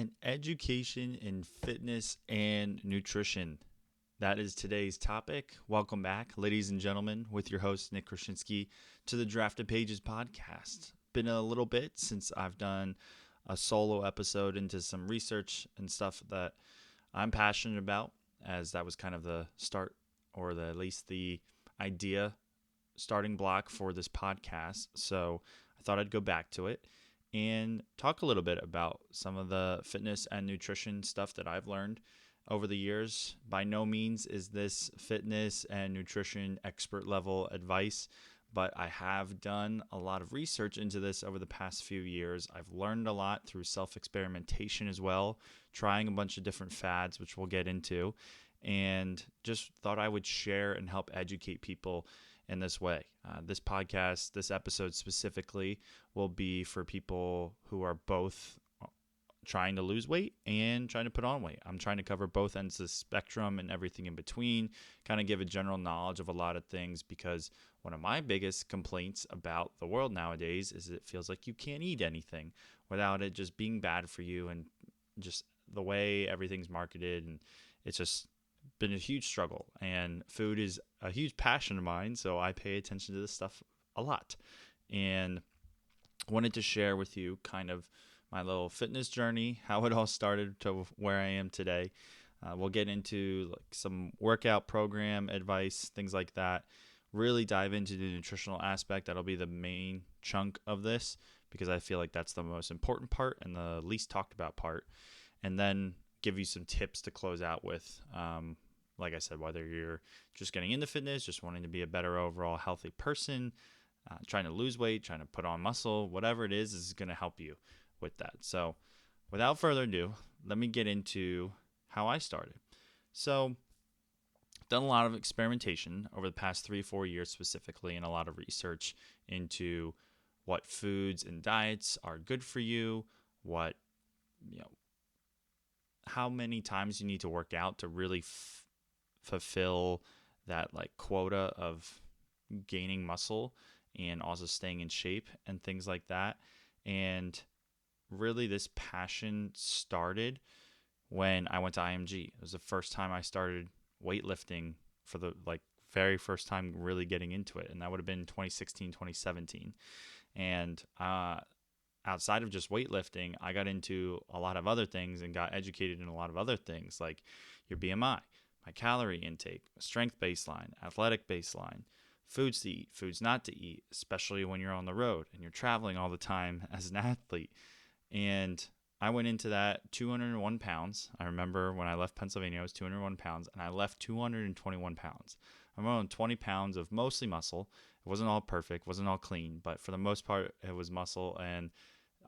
and education in fitness and nutrition. That is today's topic. Welcome back, ladies and gentlemen, with your host, Nick Krasinski, to the Drafted Pages podcast. Been a little bit since I've done a solo episode into some research and stuff that I'm passionate about, as that was kind of the start, or at least the idea starting block for this podcast. So I thought I'd go back to it and talk a little bit about some of the fitness and nutrition stuff that I've learned over the years. By no means is this fitness and nutrition expert level advice, but I have done a lot of research into this over the past few years. I've learned a lot through self-experimentation as well, trying a bunch of different fads, which we'll get into, and just thought I would share and help educate people in this way. This podcast, this episode specifically, will be for people who are both trying to lose weight and trying to put on weight. I'm trying to cover both ends of the spectrum and everything in between, kind of give a general knowledge of a lot of things, because one of my biggest complaints about the world nowadays is it feels like you can't eat anything without it just being bad for you, and just the way everything's marketed, and it's just been a huge struggle. And food is a huge passion of mine, so I pay attention to this stuff a lot, and wanted to share with you kind of my little fitness journey, how it all started to where I am today. We'll get into like some workout program advice, things like that. Really dive into the nutritional aspect. That'll be the main chunk of this, because I feel like that's the most important part and the least talked about part. And then give you some tips to close out with. Like I said, whether you're just getting into fitness, just wanting to be a better overall healthy person, trying to lose weight, trying to put on muscle, whatever it is going to help you with that. So without further ado, let me get into how I started. So done a lot of experimentation over the past 3-4 years specifically, and a lot of research into what foods and diets are good for you, how many times you need to work out to really fulfill that like quota of gaining muscle and also staying in shape and things like that. And really this passion started when I went to IMG. It was the first time I started weightlifting, for the very first time really getting into it, and that would have been 2016, 2017. And outside of just weightlifting, I got into a lot of other things and got educated in a lot of other things, like your BMI, my calorie intake, strength baseline, athletic baseline, foods to eat, foods not to eat, especially when you're on the road and you're traveling all the time as an athlete. And I went into that 201 pounds. I remember when I left Pennsylvania, I was 201 pounds, and I left 221 pounds. I'm on 20 pounds of mostly muscle. It wasn't all perfect, wasn't all clean, but for the most part, it was muscle, and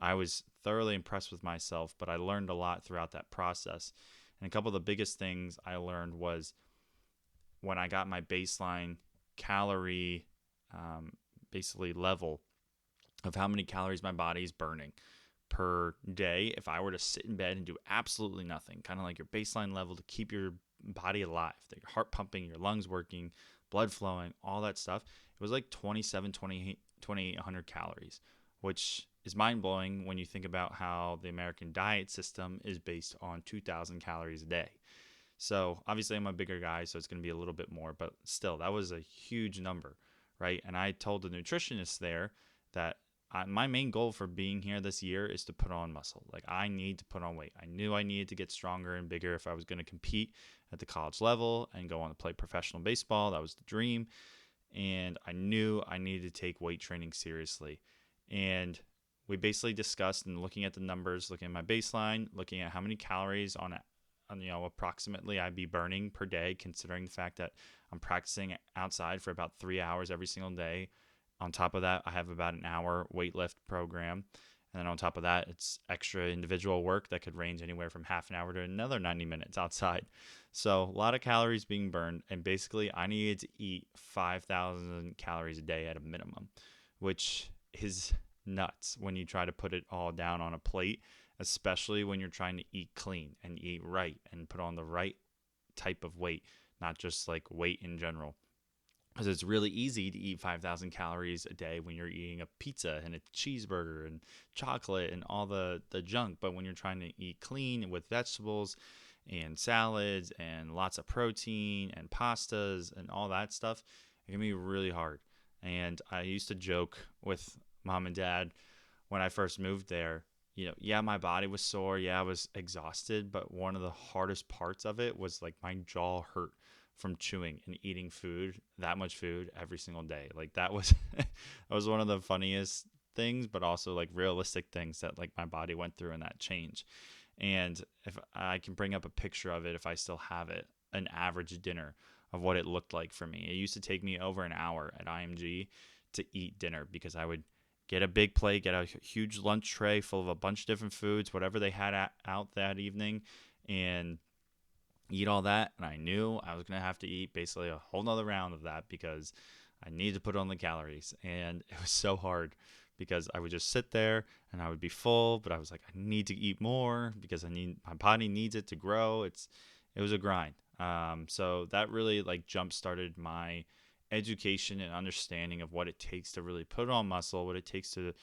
I was thoroughly impressed with myself, but I learned a lot throughout that process. And a couple of the biggest things I learned was when I got my baseline calorie basically level of how many calories my body is burning per day if I were to sit in bed and do absolutely nothing, kind of like your baseline level to keep your body alive, that your heart pumping, your lungs working, blood flowing, all that stuff. It was like 2,800 calories, which is mind-blowing when you think about how the American diet system is based on 2,000 calories a day. So obviously I'm a bigger guy, so it's going to be a little bit more, but still, that was a huge number, right? And I told the nutritionist there that my main goal for being here this year is to put on muscle. Like, I need to put on weight. I knew I needed to get stronger and bigger if I was going to compete at the college level and go on to play professional baseball. That was the dream. And I knew I needed to take weight training seriously. And we basically discussed, and looking at the numbers, looking at my baseline, looking at how many calories on approximately I'd be burning per day, considering the fact that I'm practicing outside for about 3 hours every single day. On top of that, I have about an hour weightlift program. And then on top of that, it's extra individual work that could range anywhere from half an hour to another 90 minutes outside. So a lot of calories being burned. And basically, I needed to eat 5,000 calories a day at a minimum, which is nuts when you try to put it all down on a plate, especially when you're trying to eat clean and eat right and put on the right type of weight, not just like weight in general. because it's really easy to eat 5,000 calories a day when you're eating a pizza and a cheeseburger and chocolate and all the junk. But when you're trying to eat clean with vegetables and salads and lots of protein and pastas and all that stuff, it can be really hard. And I used to joke with mom and dad when I first moved there. Yeah, my body was sore. Yeah, I was exhausted. But one of the hardest parts of it was like my jaw hurt from chewing and eating food, that much food every single day. Like that was that was one of the funniest things, but also like realistic things that like my body went through in that change. And if I can bring up a picture of it, if I still have it, an average dinner of what it looked like for me. It used to take me over an hour at IMG to eat dinner because I would get a big plate, get a huge lunch tray full of a bunch of different foods, whatever they had out that evening, and eat all that. And I knew I was going to have to eat basically a whole nother round of that because I needed to put on the calories. And it was so hard because I would just sit there and I would be full, but I was like, I need to eat more because my body needs it to grow. It was a grind. So that really like jump started my education and understanding of what it takes to really put on muscle, what it takes to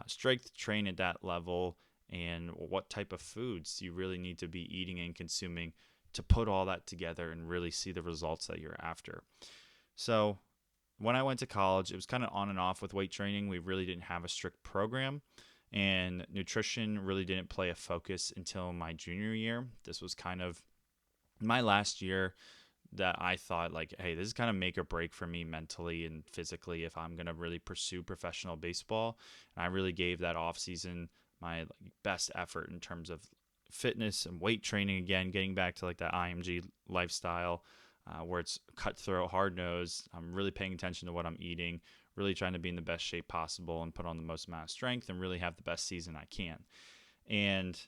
strength train at that level, and what type of foods you really need to be eating and consuming to put all that together and really see the results that you're after. So when I went to college, it was kind of on and off with weight training. We really didn't have a strict program, and nutrition really didn't play a focus until my junior year. This was kind of my last year that I thought like, hey, this is kind of make or break for me mentally and physically if I'm gonna really pursue professional baseball. And I really gave that off season my like, best effort in terms of fitness and weight training again, getting back to like that IMG lifestyle where it's cutthroat, hard nosed. I'm really paying attention to what I'm eating, really trying to be in the best shape possible and put on the most amount of strength and really have the best season I can. And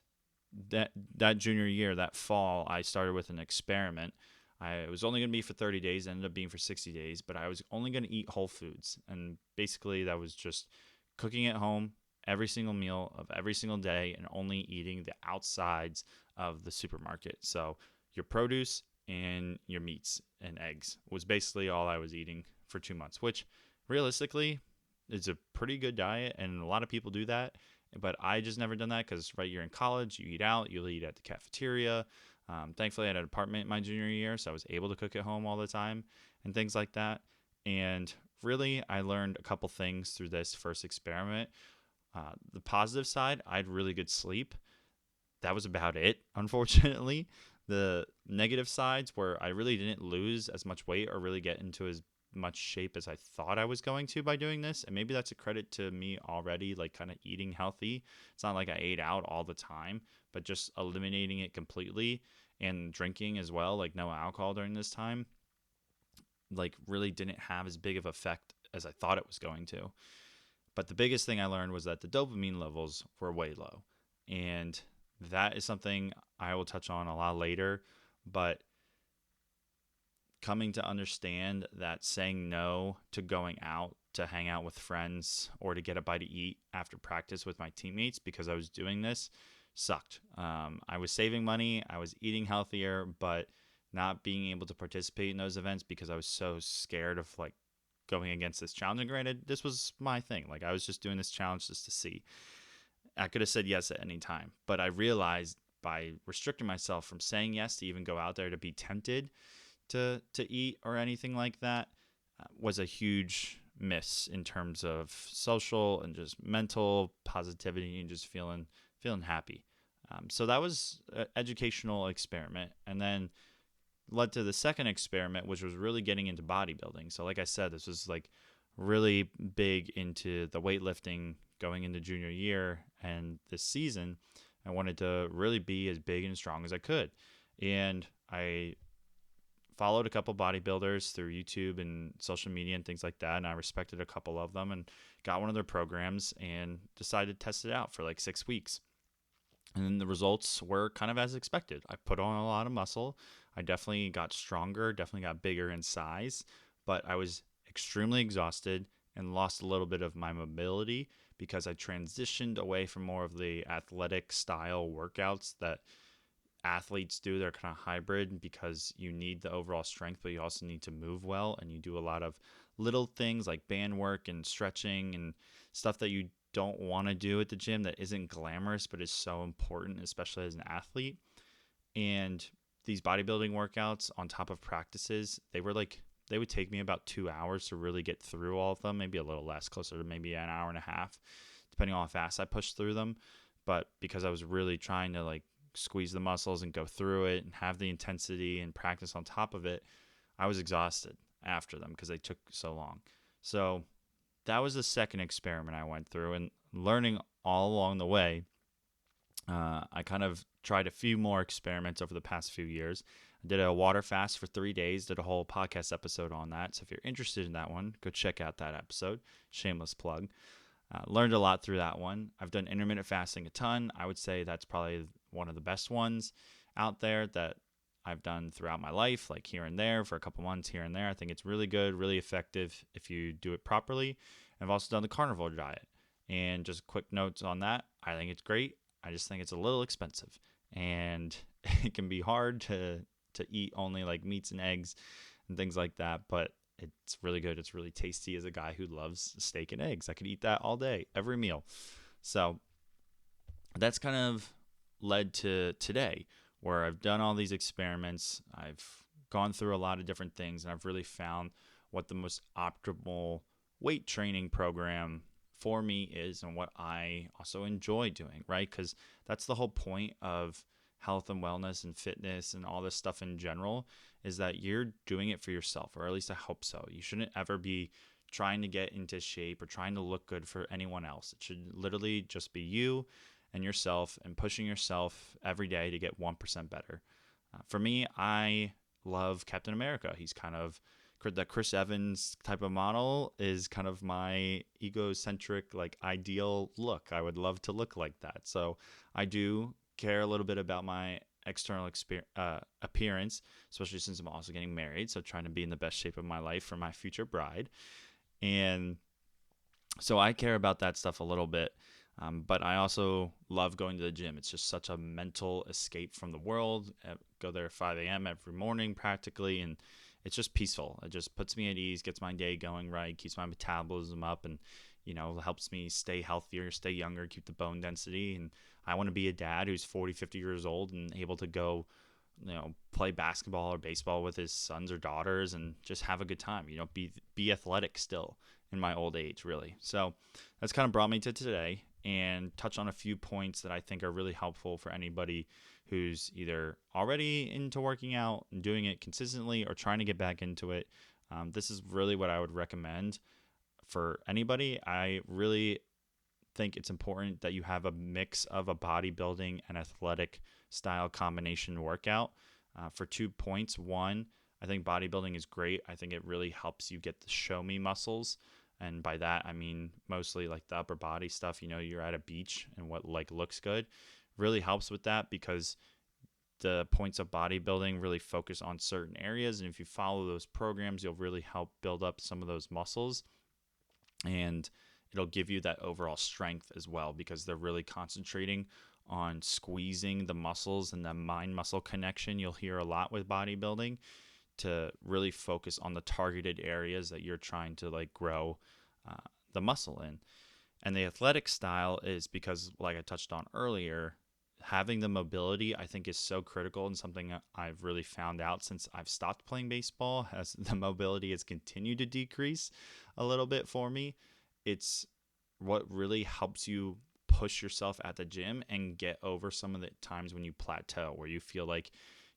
that junior year, that fall, I started with an experiment. I was only going to be for 30 days, ended up being for 60 days, but I was only going to eat whole foods. And basically, that was just cooking at home every single meal of every single day and only eating the outsides of the supermarket. So, your produce and your meats and eggs was basically all I was eating for 2 months, which realistically is a pretty good diet. And a lot of people do that. But I just never done that because right, you're in college, you eat out, you'll eat at the cafeteria. Thankfully, I had an apartment my junior year, so I was able to cook at home all the time and things like that. And really, I learned a couple things through this first experiment. The positive side, I had really good sleep. That was about it, unfortunately. The negative sides were I really didn't lose as much weight or really get into as much shape as I thought I was going to by doing this. And maybe that's a credit to me already, like kind of eating healthy. It's not like I ate out all the time, but just eliminating it completely and drinking as well, like no alcohol during this time, like really didn't have as big of effect as I thought it was going to. But the biggest thing I learned was that the dopamine levels were way low. And that is something I will touch on a lot later. But coming to understand that saying no to going out to hang out with friends or to get a bite to eat after practice with my teammates because I was doing this sucked. I was saving money, I was eating healthier, but not being able to participate in those events because I was so scared of like going against this challenge. And granted, this was my thing. Like I was just doing this challenge just to see. I could have said yes at any time, but I realized by restricting myself from saying yes to even go out there to be tempted to eat or anything like that was a huge miss in terms of social and just mental positivity and just feeling happy. So that was an educational experiment, and then led to the second experiment, which was really getting into bodybuilding. So like I said, this was like really big into the weightlifting going into junior year, and this season I wanted to really be as big and strong as I could. And I followed a couple bodybuilders through YouTube and social media and things like that, and I respected a couple of them and got one of their programs and decided to test it out for like 6 weeks. And then the results were kind of as expected. I put on a lot of muscle. I definitely got stronger, definitely got bigger in size, but I was extremely exhausted and lost a little bit of my mobility because I transitioned away from more of the athletic style workouts that athletes do. They're kind of hybrid because you need the overall strength, but you also need to move well. And you do a lot of little things like band work and stretching and stuff that you don't want to do at the gym that isn't glamorous, but is so important, especially as an athlete. And these bodybuilding workouts on top of practices, they would take me about 2 hours to really get through all of them, maybe a little less, closer to maybe an hour and a half, depending on how fast I pushed through them. But because I was really trying to like squeeze the muscles and go through it and have the intensity and practice on top of it, I was exhausted after them because they took so long. So that was the second experiment I went through, and learning all along the way. I kind of tried a few more experiments over the past few years. I did a water fast for 3 days, did a whole podcast episode on that. So if you're interested in that one, go check out that episode. Shameless plug. Learned a lot through that one. I've done intermittent fasting a ton. I would say that's probably one of the best ones out there that I've done throughout my life, like here and there for a couple months here and there. I think it's really good, really effective if you do it properly. I've also done the carnivore diet. And just quick notes on that. I think it's great. I just think it's a little expensive, and it can be hard to eat only like meats and eggs and things like that, but it's really good. It's really tasty as a guy who loves steak and eggs. I could eat that all day, every meal. So that's kind of led to today, where I've done all these experiments. I've gone through a lot of different things, and I've really found what the most optimal weight training program for me is and what I also enjoy doing, right? Because that's the whole point of health and wellness and fitness and all this stuff in general, is that you're doing it for yourself, or at least I hope so. You shouldn't ever be trying to get into shape or trying to look good for anyone else. It should literally just be you and yourself and pushing yourself every day to get 1% better. For me, I love Captain America. He's kind of the Chris Evans type of model is kind of my egocentric, like ideal look. I would love to look like that. So I do care a little bit about my external appearance, especially since I'm also getting married. So trying to be in the best shape of my life for my future bride. And so I care about that stuff a little bit. But I also love going to the gym. It's just such a mental escape from the world. I go there at 5 a.m. every morning practically, and it's just peaceful. It just puts me at ease, gets my day going right, keeps my metabolism up, and helps me stay healthier, stay younger, keep the bone density. And I want to be a dad who's 40, 50 years old and able to go, play basketball or baseball with his sons or daughters and just have a good time. Be athletic still in my old age, really. So that's kind of brought me to today, and touch on a few points that I think are really helpful for anybody who's either already into working out and doing it consistently or trying to get back into it. This is really what I would recommend for anybody. I really think it's important that you have a mix of a bodybuilding and athletic style combination workout for 2 points. One, I think bodybuilding is great. I think it really helps you get the show me muscles. And by that, I mean mostly like the upper body stuff. You're at a beach and what like looks good really helps with that, because the points of bodybuilding really focus on certain areas. And if you follow those programs, you'll really help build up some of those muscles. And it'll give you that overall strength as well, because they're really concentrating on squeezing the muscles and the mind-muscle connection. You'll hear a lot with bodybuilding, to really focus on the targeted areas that you're trying to like grow the muscle in. And the athletic style is because, like I touched on earlier, having the mobility I think is so critical, and something I've really found out since I've stopped playing baseball, as the mobility has continued to decrease a little bit for me. It's what really helps you push yourself at the gym and get over some of the times when you plateau, where you feel like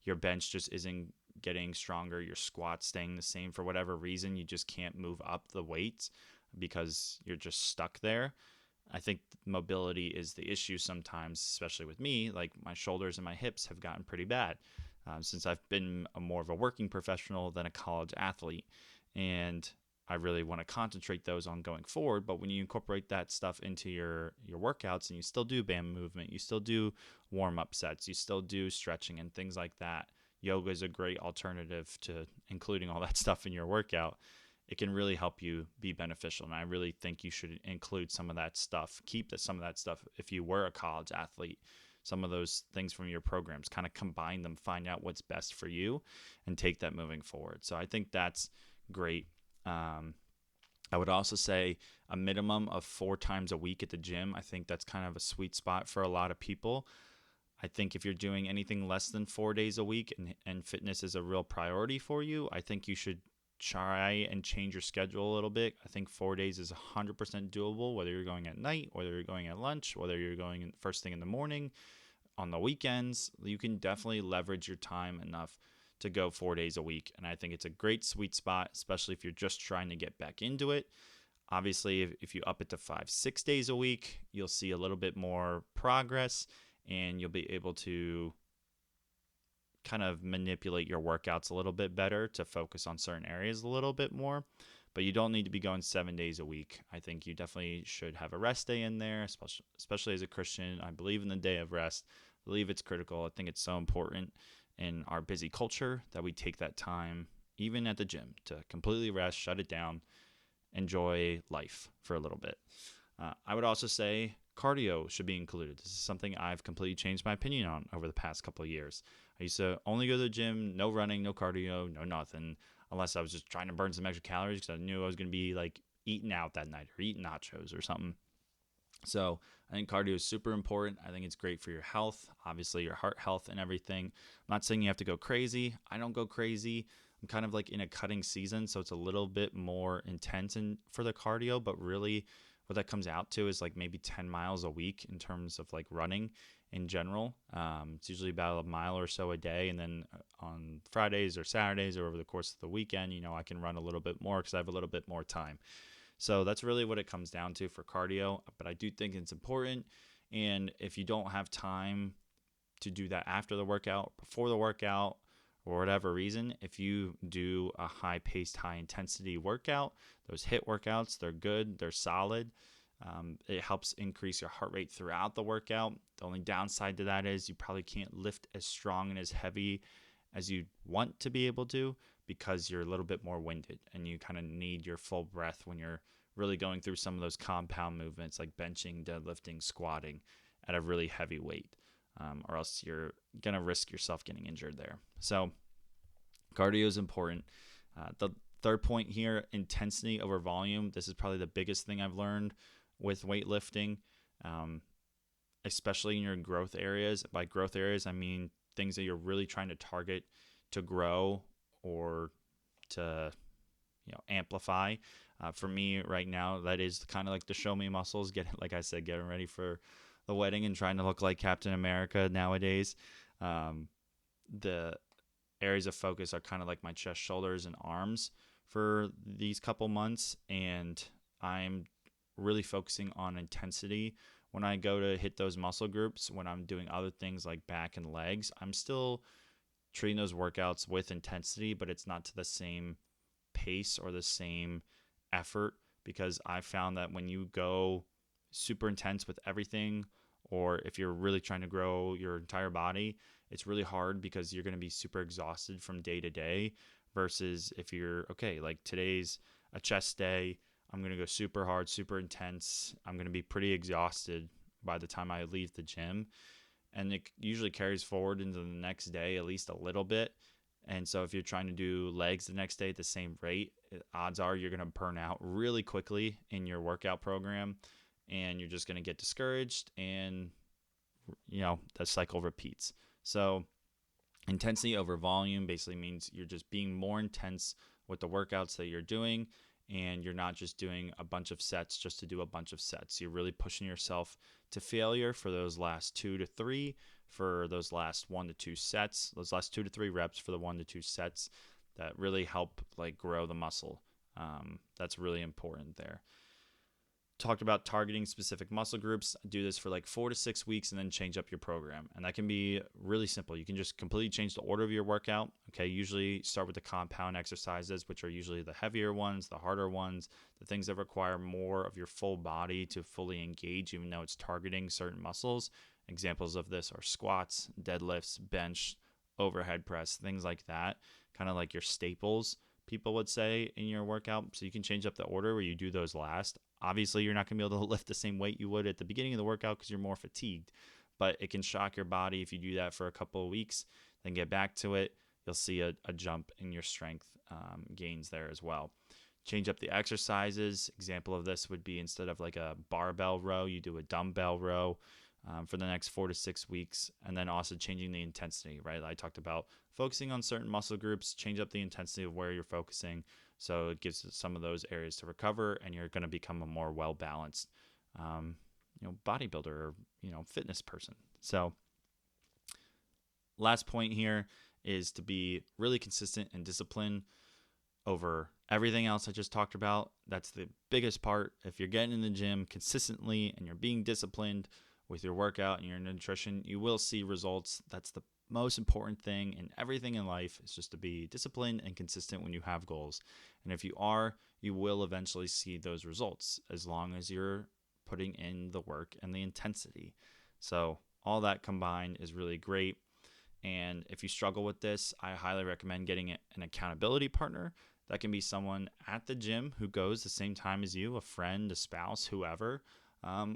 your bench just isn't getting stronger, your squats staying the same for whatever reason, you just can't move up the weights because you're just stuck there. I think mobility is the issue sometimes, especially with me. Like my shoulders and my hips have gotten pretty bad since I've been more of a working professional than a college athlete. And I really want to concentrate those on going forward. But when you incorporate that stuff into your workouts, and you still do band movement, you still do warm-up sets, you still do stretching and things like that, yoga is a great alternative to including all that stuff in your workout. It can really help you be beneficial. And I really think you should include some of that stuff, some of that stuff if you were a college athlete, some of those things from your programs, kind of combine them, find out what's best for you, and take that moving forward. So I think that's great. I would also say a minimum of 4 times a week at the gym. I think that's kind of a sweet spot for a lot of people. I think if you're doing anything less than 4 days a week and fitness is a real priority for you, I think you should try and change your schedule a little bit. I think 4 days is 100% doable, whether you're going at night, whether you're going at lunch, whether you're going first thing in the morning, on the weekends. You can definitely leverage your time enough to go 4 days a week. And I think it's a great sweet spot, especially if you're just trying to get back into it. Obviously, if you up it to 5, 6 days a week, you'll see a little bit more progress and you'll be able to kind of manipulate your workouts a little bit better to focus on certain areas a little bit more. But you don't need to be going 7 days a week. I think you definitely should have a rest day in there, especially as a Christian. I believe in the day of rest. I believe it's critical. I think it's so important in our busy culture that we take that time, even at the gym, to completely rest, shut it down, enjoy life for a little bit. I would also say cardio should be included. This is something I've completely changed my opinion on over the past couple of years. I used to only go to the gym, no running, no cardio, no nothing, unless I was just trying to burn some extra calories because I knew I was going to be like eating out that night or eating nachos or something. So I think cardio is super important. I think it's great for your health, obviously your heart health and everything. I'm not saying you have to go crazy. I don't go crazy. I'm kind of like in a cutting season, so it's a little bit more intense for the cardio, but really what that comes out to is like maybe 10 miles a week in terms of like running in general. It's usually about a mile or so a day. And then on Fridays or Saturdays or over the course of the weekend, I can run a little bit more because I have a little bit more time. So that's really what it comes down to for cardio. But I do think it's important. And if you don't have time to do that after the workout, before the workout, or whatever reason, if you do a high-paced, high-intensity workout, those HIIT workouts, they're good, they're solid. It helps increase your heart rate throughout the workout. The only downside to that is you probably can't lift as strong and as heavy as you want to be able to because you're a little bit more winded and you kind of need your full breath when you're really going through some of those compound movements like benching, deadlifting, squatting at a really heavy weight. Or else you're going to risk yourself getting injured there. So cardio is important. The third point here, intensity over volume. This is probably the biggest thing I've learned with weightlifting, especially in your growth areas. By growth areas, I mean things that you're really trying to target to grow or to amplify. For me right now, that is kind of like the show me muscles. Like I said, getting ready for the wedding and trying to look like Captain America nowadays. The areas of focus are kind of like my chest, shoulders, and arms for these couple months, and I'm really focusing on intensity when I go to hit those muscle groups. When I'm doing other things like back and legs, I'm still treating those workouts with intensity, but it's not to the same pace or the same effort, because I found that when you go super intense with everything, or if you're really trying to grow your entire body, it's really hard because you're going to be super exhausted from day to day versus if you're okay, like today's a chest day, I'm going to go super hard, super intense. I'm going to be pretty exhausted by the time I leave the gym, and it usually carries forward into the next day at least a little bit. And so if you're trying to do legs the next day at the same rate, odds are you're going to burn out really quickly in your workout program, and you're just going to get discouraged, and the cycle repeats. So intensity over volume basically means you're just being more intense with the workouts that you're doing, and you're not just doing a bunch of sets just to do a bunch of sets. You're really pushing yourself to failure for those last 2 to 3, for those last 1 to 2 sets, those last 2 to 3 reps for the 1 to 2 sets that really help like grow the muscle. That's really important there. Talked about targeting specific muscle groups. Do this for like 4 to 6 weeks and then change up your program. And that can be really simple. You can just completely change the order of your workout. Okay, usually start with the compound exercises, which are usually the heavier ones, the harder ones, the things that require more of your full body to fully engage, even though it's targeting certain muscles. Examples of this are squats, deadlifts, bench, overhead press, things like that. Kind of like your staples, people would say, in your workout. So you can change up the order where you do those last. Obviously, you're not going to be able to lift the same weight you would at the beginning of the workout because you're more fatigued. but it can shock your body if you do that for a couple of weeks, then get back to it. You'll see a jump in your strength gains there as well. Change up the exercises. Example of this would be instead of like a barbell row, you do a dumbbell row for the next 4 to 6 weeks. And then also changing the intensity, right? I talked about focusing on certain muscle groups, change up the intensity of where you're focusing. So it gives some of those areas to recover, and you're going to become a more well-balanced, bodybuilder or, fitness person. So last point here is to be really consistent and disciplined over everything else I just talked about. That's the biggest part. If you're getting in the gym consistently and you're being disciplined with your workout and your nutrition, you will see results. That's the most important thing in everything in life, is just to be disciplined and consistent when you have goals. And if you are, you will eventually see those results as long as you're putting in the work and the intensity. So all that combined is really great. And if you struggle with this, I highly recommend getting an accountability partner. That can be someone at the gym who goes the same time as you, a friend, a spouse, whoever.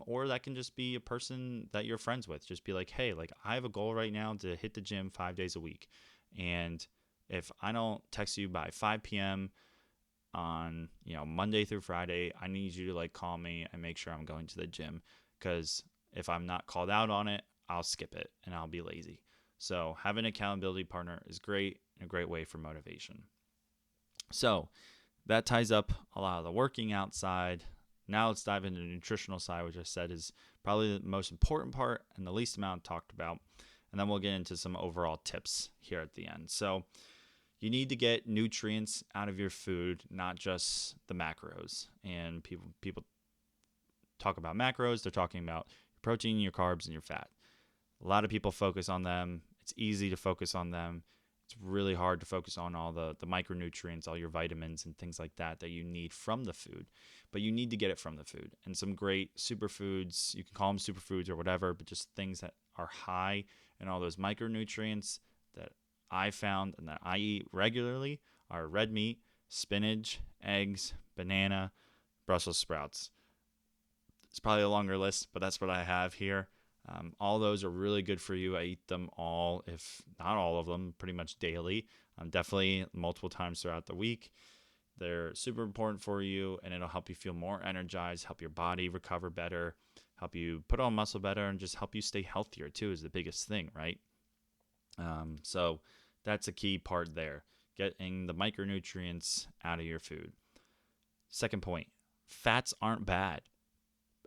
Or that can just be a person that you're friends with. Just be like, hey, I have a goal right now to hit the gym 5 days a week. And if I don't text you by 5 p.m. on, Monday through Friday, I need you to call me and make sure I'm going to the gym. Because if I'm not called out on it, I'll skip it and I'll be lazy. So having an accountability partner is great, and a great way for motivation. So that ties up a lot of the working out side. Now let's dive into the nutritional side, which I said is probably the most important part and the least amount talked about. And then we'll get into some overall tips here at the end. So you need to get nutrients out of your food, not just the macros. And people talk about macros, they're talking about your protein, your carbs, and your fat. A lot of people focus on them. It's easy to focus on them. It's really hard to focus on all the micronutrients, all your vitamins and things like that you need from the food. But you need to get it from the food. And some great superfoods, you can call them superfoods or whatever, but just things that are high in all those micronutrients that I found and that I eat regularly are red meat, spinach, eggs, banana, Brussels sprouts. It's probably a longer list, but that's what I have here. All those are really good for you. I eat them all, if not all of them, pretty much daily. Definitely multiple times throughout the week. They're super important for you, and it'll help you feel more energized, help your body recover better, help you put on muscle better, and just help you stay healthier too is the biggest thing, right? So that's a key part there, getting the micronutrients out of your food. Second point, fats aren't bad.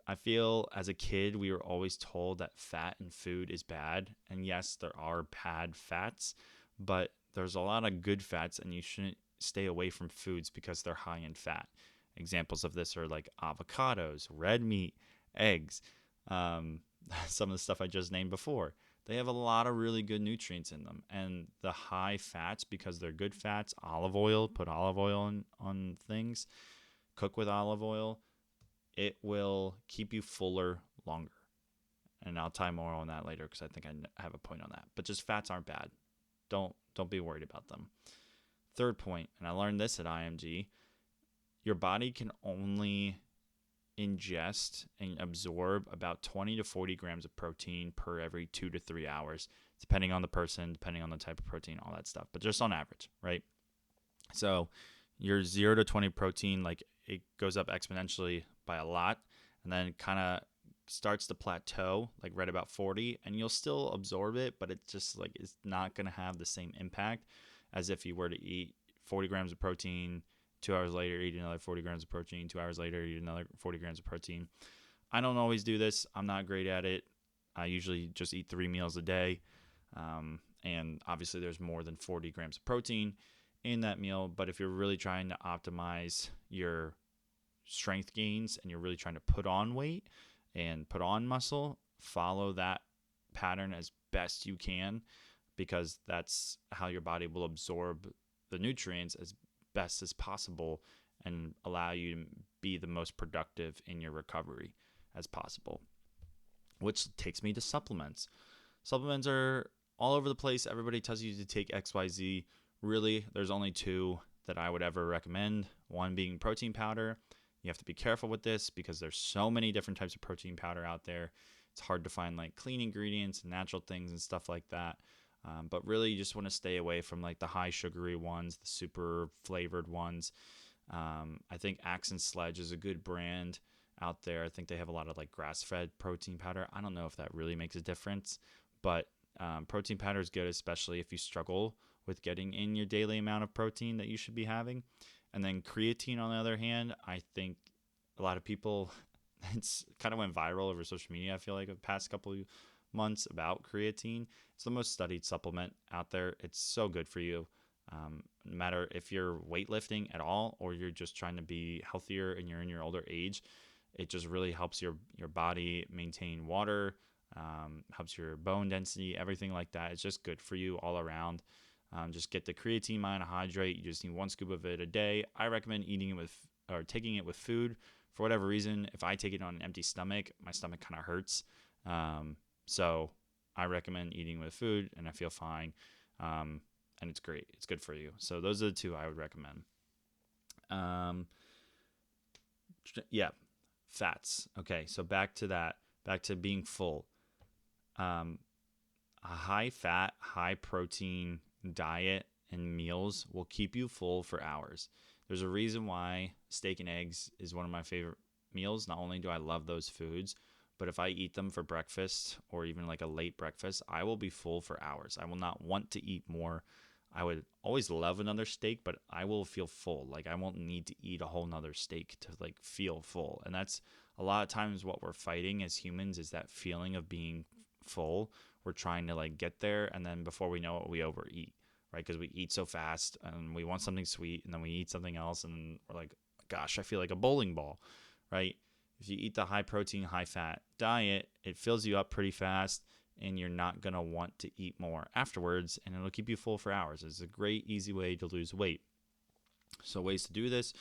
I feel as a kid, we were always told that fat in food is bad. And yes, there are bad fats, but there's a lot of good fats, and you shouldn't stay away from foods because they're high in fat. Examples of this are like avocados, red meat, eggs, some of the stuff I just named before. They have a lot of really good nutrients in them. And the high fats, because they're good fats, olive oil, put olive oil on things, cook with olive oil. It will keep you fuller longer. And I'll tie more on that later because I think I have a point on that. But just fats aren't bad. Don't be worried about them. Third point, and I learned this at IMG, your body can only ingest and absorb about 20 to 40 grams of protein per every 2 to 3 hours, depending on the person, depending on the type of protein, all that stuff. But just on average, right? So your 0 to 20 protein, it goes up exponentially by a lot, and then kind of starts to plateau right about 40, and you'll still absorb it, but it's just it's not going to have the same impact as if you were to eat 40 grams of protein, 2 hours later eat another 40 grams of protein, 2 hours later eat another 40 grams of protein. I don't always do this. I'm not great at it. I usually just eat 3 meals a day, and obviously there's more than 40 grams of protein in that meal. But if you're really trying to optimize your strength gains and you're really trying to put on weight and put on muscle, follow that pattern as best you can, because that's how your body will absorb the nutrients as best as possible and allow you to be the most productive in your recovery as possible. Which takes me to supplements. Supplements are all over the place. Everybody tells you to take XYZ. Really, there's only 2 that I would ever recommend. One being protein powder. You have to be careful with this because there's so many different types of protein powder out there. it's hard to find like clean ingredients and natural things and stuff like that. But really, you just want to stay away from like the high sugary ones, the super flavored ones. I think Axe and Sledge is a good brand out there. I think they have a lot of like grass-fed protein powder. I don't know if that really makes a difference, but protein powder is good, especially if you struggle with getting in your daily amount of protein that you should be having. And then creatine, on the other hand, I think a lot of people, it's kind of went viral over social media, I feel like, the past couple of months about creatine. It's the most studied supplement out there. It's so good for you. No matter if you're weightlifting at all or you're just trying to be healthier and you're in your older age, it just really helps your body maintain water, helps your bone density, everything like that. It's just good for you all around. Just get the creatine monohydrate. You just need 1 scoop of it a day. I recommend eating it with or taking it with food. For whatever reason, if I take it on an empty stomach, my stomach kind of hurts. So I recommend eating with food, and I feel fine. And it's great. It's good for you. So those are the two I would recommend. Yeah, fats. Okay, so back to that. Back to being full. A high fat, high protein diet and meals will keep you full for hours. There's a reason why steak and eggs is one of my favorite meals. Not only do I love those foods, but if I eat them for breakfast or even like a late breakfast, I will be full for hours. I will not want to eat more. I would always love another steak, but I will feel full. Like I won't need to eat a whole nother steak to like feel full. And that's a lot of times what we're fighting as humans is that feeling of being full. We're trying to like get there, and then before we know it, we overeat, right? Because we eat so fast and we want something sweet, and then we eat something else, and we're like, gosh, I feel like a bowling ball, right? If you eat the high protein, high fat diet, it fills you up pretty fast, and you're not going to want to eat more afterwards, and it'll keep you full for hours. It's a great, easy way to lose weight. So ways to do this,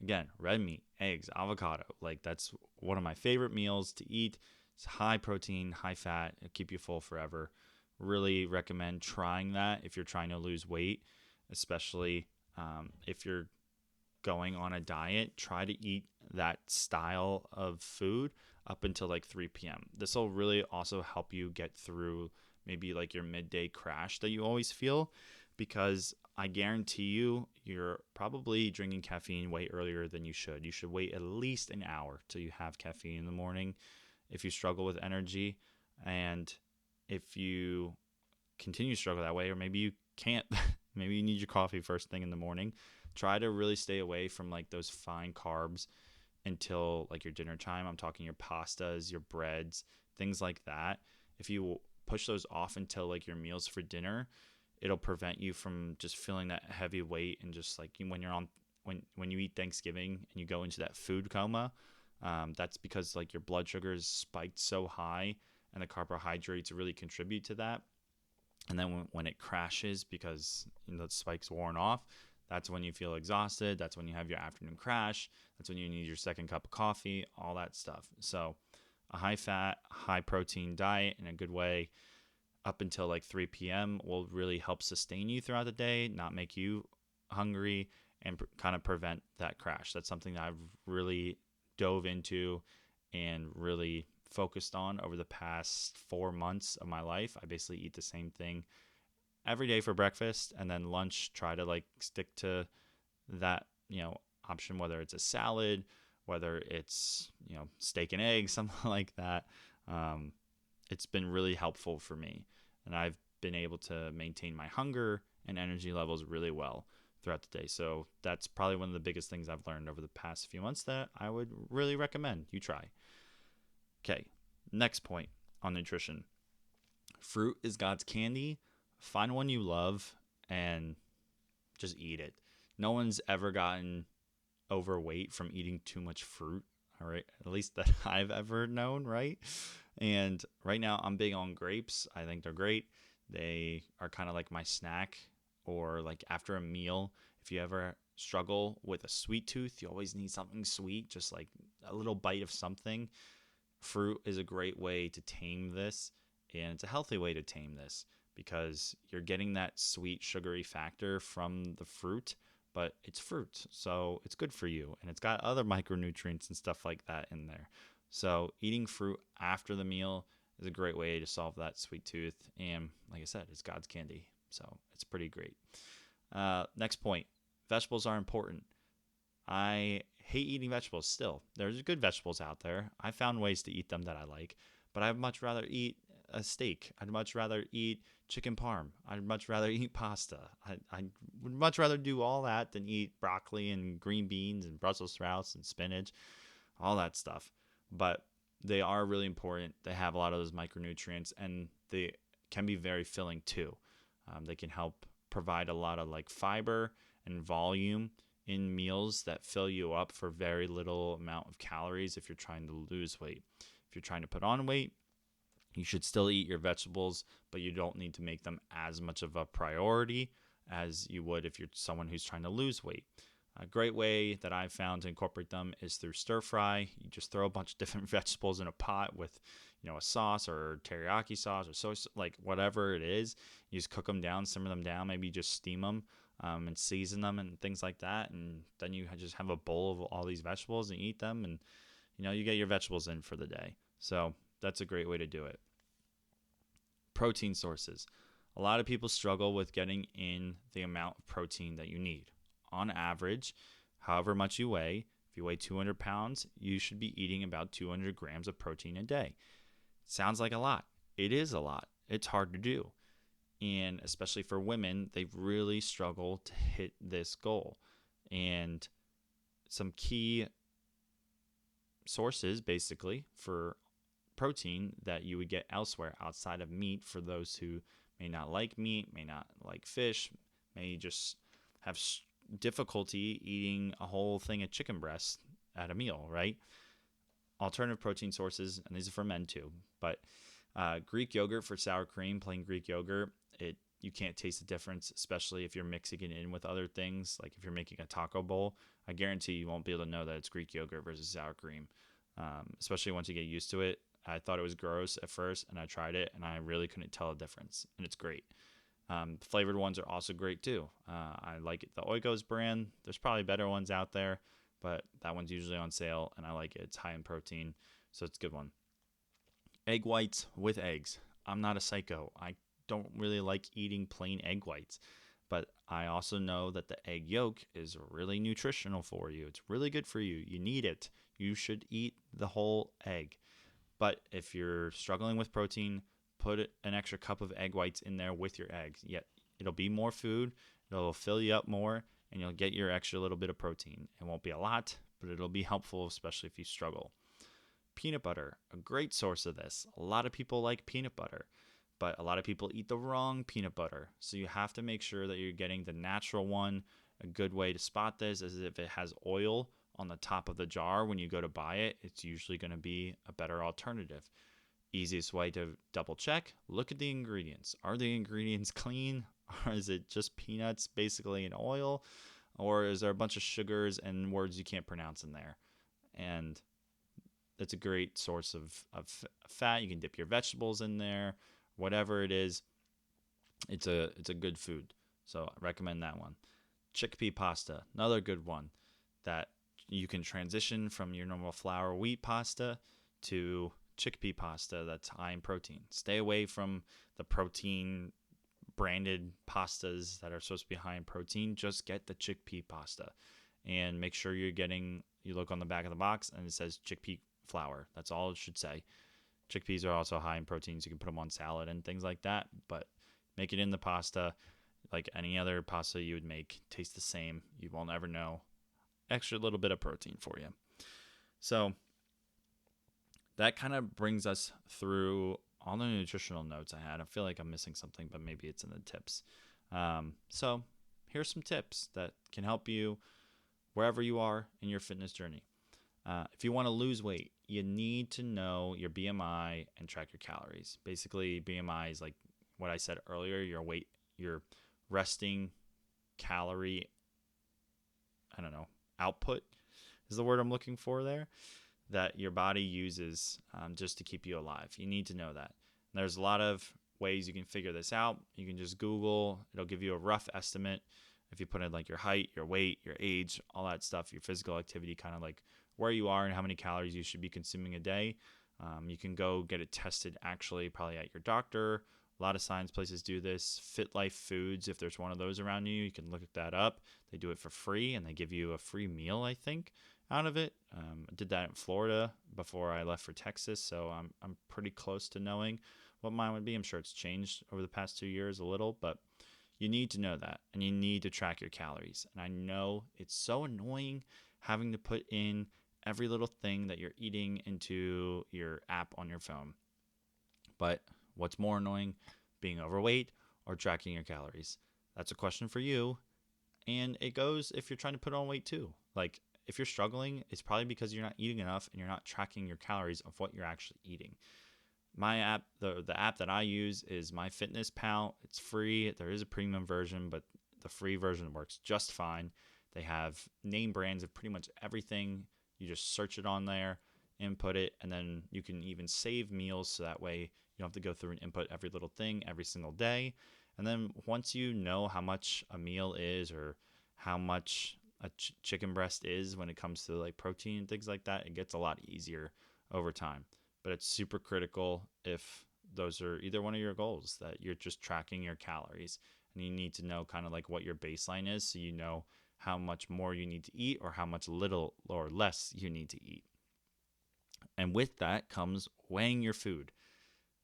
again, red meat, eggs, avocado. Like that's one of my favorite meals to eat. It's high protein, high fat. It'll keep you full forever. Really recommend trying that if you're trying to lose weight, especially if you're going on a diet. Try to eat that style of food up until like 3 p.m. This will really also help you get through maybe like your midday crash that you always feel, because I guarantee you, you're probably drinking caffeine way earlier than you should. You should wait at least an hour till you have caffeine in the morning if you struggle with energy. And if you continue to struggle that way, or maybe you can't, maybe you need your coffee first thing in the morning, try to really stay away from like those fine carbs until like your dinner time. I'm talking your pastas, your breads, things like that. If you push those off until like your meals for dinner, it'll prevent you from just feeling that heavy weight, and just like when you're on when you eat Thanksgiving and you go into that food coma, that's because like your blood sugar is spiked so high, and the carbohydrates really contribute to that. And then when it crashes because the spike's worn off, that's when you feel exhausted. That's when you have your afternoon crash. That's when you need your second cup of coffee, all that stuff. So a high fat, high protein diet in a good way up until like 3 p.m. will really help sustain you throughout the day, not make you hungry, and kind of prevent that crash. That's something that I've really dove into and really focused on over the past 4 months of my life. I basically eat the same thing every day for breakfast, and then lunch try to like stick to that, option, whether it's a salad, whether it's, steak and eggs, something like that. It's been really helpful for me, and I've been able to maintain my hunger and energy levels really well throughout the day. So that's probably one of the biggest things I've learned over the past few months that I would really recommend you try. Okay, next point on nutrition. Fruit is God's candy. Find one you love and just eat it. No one's ever gotten overweight from eating too much fruit, all right? At least that I've ever known, right? And right now I'm big on grapes. I think they're great. They are kind of like my snack, or like after a meal. If you ever struggle with a sweet tooth, you always need something sweet, just like a little bite of something. Fruit is a great way to tame this, and it's a healthy way to tame this because you're getting that sweet, sugary factor from the fruit, but it's fruit, so it's good for you, and it's got other micronutrients and stuff like that in there. So eating fruit after the meal is a great way to solve that sweet tooth. And like I said, it's God's candy. So it's pretty great. Next point, vegetables are important. I hate eating vegetables still. There's good vegetables out there. I found ways to eat them that I like, but I'd much rather eat a steak. I'd much rather eat chicken parm. I'd much rather eat pasta. I would much rather do all that than eat broccoli and green beans and Brussels sprouts and spinach, all that stuff. But they are really important. They have a lot of those micronutrients, and they can be very filling too. They can help provide a lot of like fiber and volume in meals that fill you up for very little amount of calories if you're trying to lose weight. If you're trying to put on weight, you should still eat your vegetables, but you don't need to make them as much of a priority as you would if you're someone who's trying to lose weight. A great way that I've found to incorporate them is through stir fry. You just throw a bunch of different vegetables in a pot with, a sauce or teriyaki sauce or soy, like whatever it is. You just cook them down, simmer them down, maybe just steam them and season them and things like that. And then you just have a bowl of all these vegetables and eat them, and you get your vegetables in for the day. So that's a great way to do it. Protein sources. A lot of people struggle with getting in the amount of protein that you need. On average, however much you weigh, if you weigh 200 pounds, you should be eating about 200 grams of protein a day. Sounds like a lot. It is a lot. It's hard to do. And especially for women, they really struggle to hit this goal. And some key sources, basically, for protein that you would get elsewhere outside of meat, for those who may not like meat, may not like fish, may just have difficulty eating a whole thing of chicken breast at a meal, right? Alternative protein sources, and these are for men too, but Greek yogurt for sour cream, plain Greek yogurt, you can't taste the difference, especially if you're mixing it in with other things. Like if you're making a taco bowl, I guarantee you won't be able to know that it's Greek yogurt versus sour cream, especially once you get used to it. I thought it was gross at first, and I tried it, and I really couldn't tell a difference, and it's great. Flavored ones are also great too. I like it. The Oikos brand. There's probably better ones out there, but that one's usually on sale, and I like it. It's high in protein, so it's a good one. Egg whites with eggs. I'm not a psycho. I don't really like eating plain egg whites, but I also know that the egg yolk is really nutritional for you. It's really good for you. You need it. You should eat the whole egg. But if you're struggling with protein, put an extra cup of egg whites in there with your eggs. Yet it'll be more food. It'll fill you up more, and you'll get your extra little bit of protein. It won't be a lot, but it'll be helpful, especially if you struggle. Peanut butter, a great source of this. A lot of people like peanut butter, but a lot of people eat the wrong peanut butter. So you have to make sure that you're getting the natural one. A good way to spot this is if it has oil on the top of the jar when you go to buy it, it's usually going to be a better alternative. Easiest way to double check, look at the ingredients. Are the ingredients clean? Or is it just peanuts basically and oil? Or is there a bunch of sugars and words you can't pronounce in there? And it's a great source of fat. You can dip your vegetables in there, whatever it is. It's a good food. So I recommend that one. Chickpea pasta, another good one that you can transition from your normal flour wheat pasta to chickpea pasta that's high in protein. Stay away from the protein branded pastas that are supposed to be high in protein. Just get the chickpea pasta and make sure you look on the back of the box and it says chickpea flour. That's all it should say. Chickpeas are also high in protein, so you can put them on salad and things like that, but make it in the pasta like any other pasta you would make. Taste the same. You won't ever know. Extra little bit of protein for you. So that kind of brings us through all the nutritional notes I had. I feel like I'm missing something, but maybe it's in the tips. So here's some tips that can help you wherever you are in your fitness journey. If you want to lose weight, you need to know your BMI and track your calories. Basically, BMI is like what I said earlier, your weight, your resting calorie, output is the word I'm looking for there, that your body uses just to keep you alive. You need to know that. And there's a lot of ways you can figure this out. You can just Google. It'll give you a rough estimate. If you put in like your height, your weight, your age, all that stuff, your physical activity, kind of like where you are and how many calories you should be consuming a day. You can go get it tested actually, probably at your doctor. A lot of science places do this. Fit Life Foods, if there's one of those around you, you can look that up. They do it for free, and they give you a free meal, I think, out of it. I did that in Florida before I left for Texas, so I'm pretty close to knowing what mine would be. I'm sure it's changed over the past 2 years a little, but you need to know that, and you need to track your calories. And I know it's so annoying having to put in every little thing that you're eating into your app on your phone. But what's more annoying, being overweight or tracking your calories? That's a question for you. And it goes if you're trying to put on weight too. Like, if you're struggling, it's probably because you're not eating enough and you're not tracking your calories of what you're actually eating. My app, the app that I use is MyFitnessPal. It's free. There is a premium version, but the free version works just fine. They have name brands of pretty much everything. You just search it on there, input it, and then you can even save meals so that way you don't have to go through and input every little thing every single day. And then once you know how much a meal is or how much a chicken breast is when it comes to like protein and things like that, it gets a lot easier over time. But it's super critical if those are either one of your goals, that you're just tracking your calories, and you need to know kind of like what your baseline is so you know how much more you need to eat or how much little or less you need to eat. And with that comes weighing your food.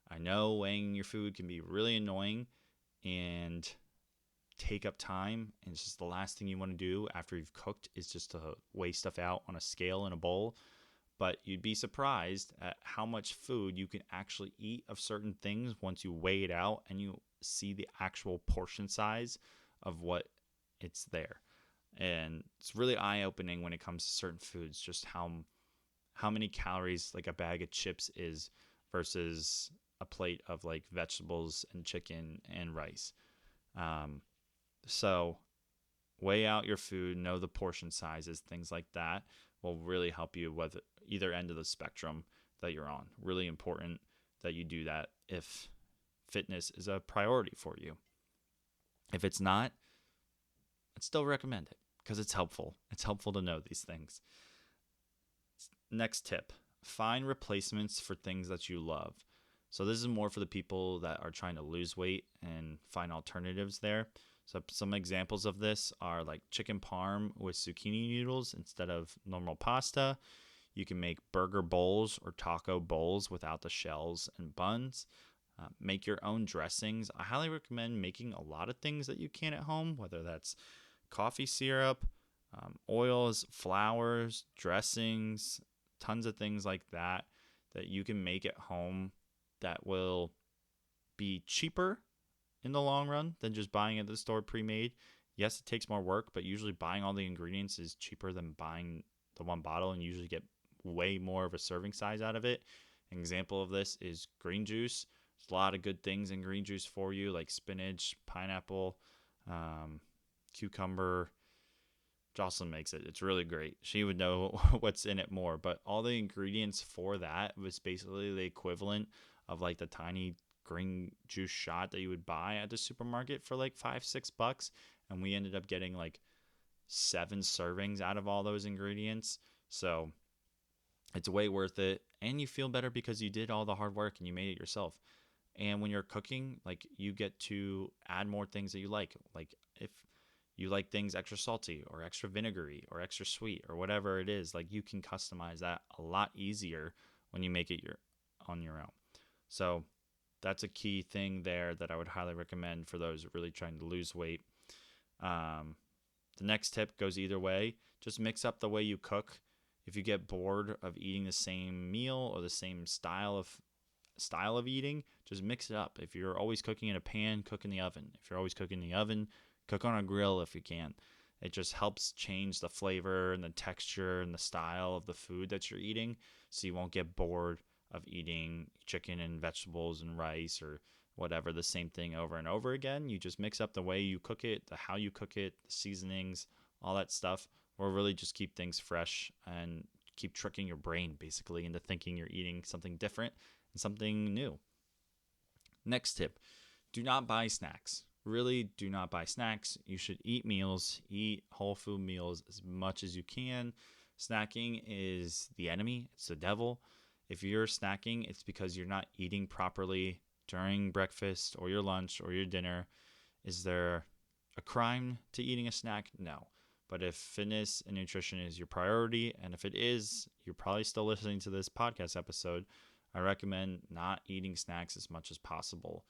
I know weighing your food can be really annoying and take up time, and it's just the last thing you want to do after you've cooked is just to weigh stuff out on a scale in a bowl. But you'd be surprised at how much food you can actually eat of certain things once you weigh it out and you see the actual portion size of what it's there. And it's really eye-opening when it comes to certain foods, just how many calories like a bag of chips is versus a plate of like vegetables and chicken and rice. So weigh out your food, know the portion sizes, things like that will really help you with either end of the spectrum that you're on. Really important that you do that if fitness is a priority for you. If it's not, I'd still recommend it because it's helpful. It's helpful to know these things. Next tip, find replacements for things that you love. So this is more for the people that are trying to lose weight and find alternatives there. So some examples of this are like chicken parm with zucchini noodles instead of normal pasta. You can make burger bowls or taco bowls without the shells and buns. Make your own dressings. I highly recommend making a lot of things that you can at home, whether that's coffee syrup, oils, flours, dressings, tons of things like that that you can make at home that will be cheaper in the long run than just buying at the store pre-made. Yes, it takes more work, but usually buying all the ingredients is cheaper than buying the one bottle, and you usually get way more of a serving size out of it. An example of this is green juice. There's a lot of good things in green juice for you, like spinach, pineapple, cucumber. Jocelyn makes it. It's really great. She would know what's in it more, but all the ingredients for that was basically the equivalent of like the tiny green juice shot that you would buy at the supermarket for like $5-6, and we ended up getting like 7 servings out of all those ingredients. So it's way worth it, and you feel better because you did all the hard work and you made it yourself. And when you're cooking, like, you get to add more things that you like if you like things extra salty or extra vinegary or extra sweet or whatever it is, like, you can customize that a lot easier when you make it on your own. So that's a key thing there that I would highly recommend for those really trying to lose weight. The next tip goes either way. Just mix up the way you cook. If you get bored of eating the same meal or the same style of eating, just mix it up. If you're always cooking in a pan, cook in the oven. If you're always cooking in the oven, cook on a grill if you can. It just helps change the flavor and the texture and the style of the food that you're eating, so you won't get bored of eating chicken and vegetables and rice or whatever, the same thing over and over again. You just mix up the way you cook it, how you cook it, the seasonings, all that stuff, or really just keep things fresh and keep tricking your brain basically into thinking you're eating something different and something new. Next tip, do not buy snacks. Really, do not buy snacks. You should eat meals, eat whole food meals as much as you can. Snacking is the enemy. It's the devil. If you're snacking, it's because you're not eating properly during breakfast or your lunch or your dinner. Is there a crime to eating a snack? No. But if fitness and nutrition is your priority, and if it is, you're probably still listening to this podcast episode, I recommend not eating snacks as much as possible,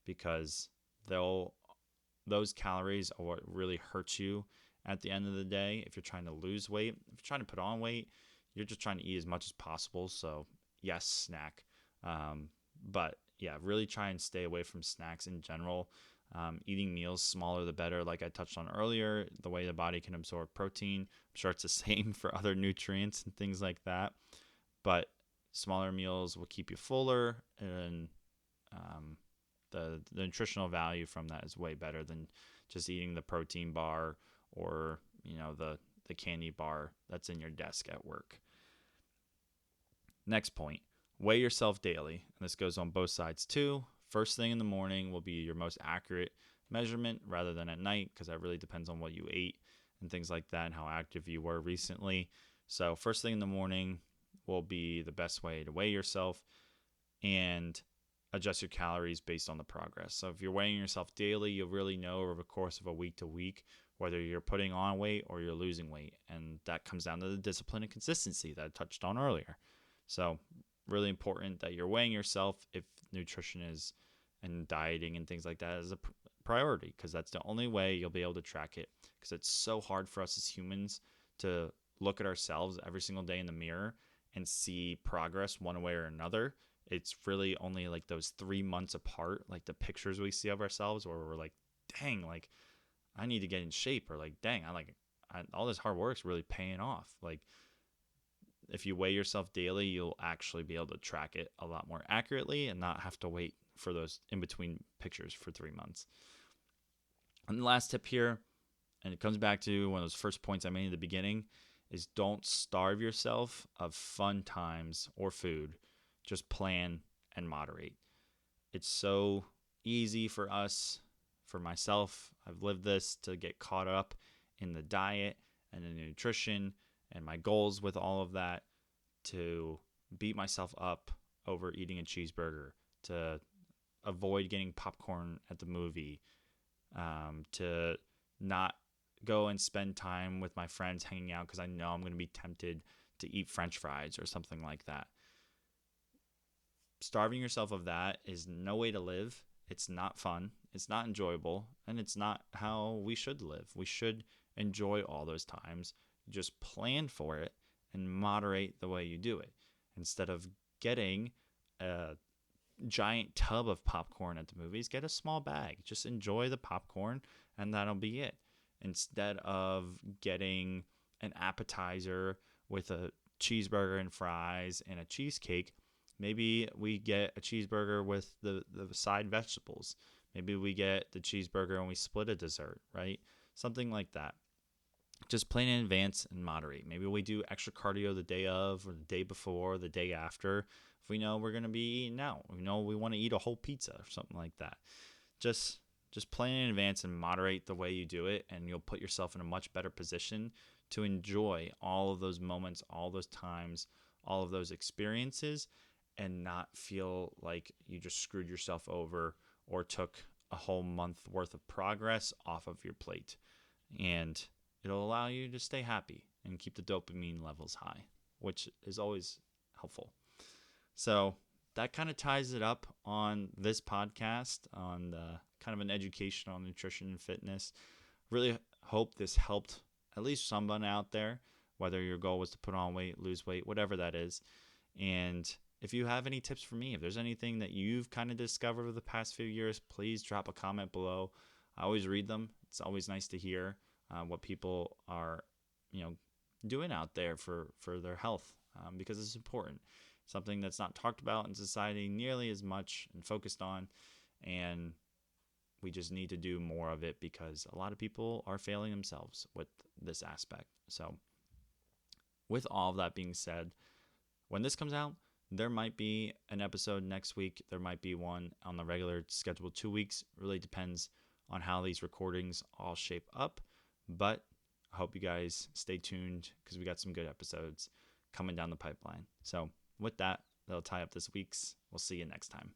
because those calories are what really hurts you at the end of the day. If you're trying to lose weight, if you're trying to put on weight, you're just trying to eat as much as possible. So yes, snack. But yeah, really try and stay away from snacks in general. Eating meals smaller the better, like I touched on earlier, the way the body can absorb protein. I'm sure it's the same for other nutrients and things like that. But smaller meals will keep you fuller, and the nutritional value from that is way better than just eating the protein bar or the candy bar that's in your desk at work. Next point, weigh yourself daily. And this goes on both sides too. First thing in the morning will be your most accurate measurement rather than at night, because that really depends on what you ate and things like that and how active you were recently. So first thing in the morning will be the best way to weigh yourself and adjust your calories based on the progress. So if you're weighing yourself daily, you'll really know over the course of a week to week whether you're putting on weight or you're losing weight. And that comes down to the discipline and consistency that I touched on earlier. So really important that you're weighing yourself if nutrition is and dieting and things like that is a priority, because that's the only way you'll be able to track it, because it's so hard for us as humans to look at ourselves every single day in the mirror and see progress one way or another. It's really only like those 3 months apart, like the pictures we see of ourselves where we're like, dang, like I need to get in shape, or like, dang, all this hard work's really paying off. Like if you weigh yourself daily, you'll actually be able to track it a lot more accurately and not have to wait for those in between pictures for 3 months. And the last tip here, and it comes back to one of those first points I made in the beginning, is don't starve yourself of fun times or food. Just plan and moderate. It's so easy for us, for myself, I've lived this, to get caught up in the diet and the nutrition and my goals with all of that, to beat myself up over eating a cheeseburger, to avoid getting popcorn at the movie, to not go and spend time with my friends hanging out because I know I'm going to be tempted to eat French fries or something like that. Starving yourself of that is no way to live. It's not fun. It's not enjoyable. And it's not how we should live. We should enjoy all those times. Just plan for it and moderate the way you do it. Instead of getting a giant tub of popcorn at the movies, get a small bag. Just enjoy the popcorn and that'll be it. Instead of getting an appetizer with a cheeseburger and fries and a cheesecake, maybe we get a cheeseburger with the side vegetables. Maybe we get the cheeseburger and we split a dessert, right? Something like that. Just plan in advance and moderate. Maybe we do extra cardio the day of, or the day before, or the day after. If we know we're going to be eating out, we know we want to eat a whole pizza or something like that. Just plan in advance and moderate the way you do it, and you'll put yourself in a much better position to enjoy all of those moments, all those times, all of those experiences, and not feel like you just screwed yourself over or took a whole month worth of progress off of your plate. And it'll allow you to stay happy and keep the dopamine levels high, which is always helpful. So that kind of ties it up on this podcast, on the kind of an education on nutrition and fitness. Really hope this helped at least someone out there, whether your goal was to put on weight, lose weight, whatever that is. And if you have any tips for me, if there's anything that you've kind of discovered over the past few years, please drop a comment below. I always read them. It's always nice to hear what people are, doing out there for their health, because it's important. Something that's not talked about in society nearly as much and focused on, and we just need to do more of it because a lot of people are failing themselves with this aspect. So with all of that being said, when this comes out, there might be an episode next week. There might be one on the regular scheduled 2 weeks. It really depends on how these recordings all shape up. But I hope you guys stay tuned because we got some good episodes coming down the pipeline. So with that, that'll tie up this week's. We'll see you next time.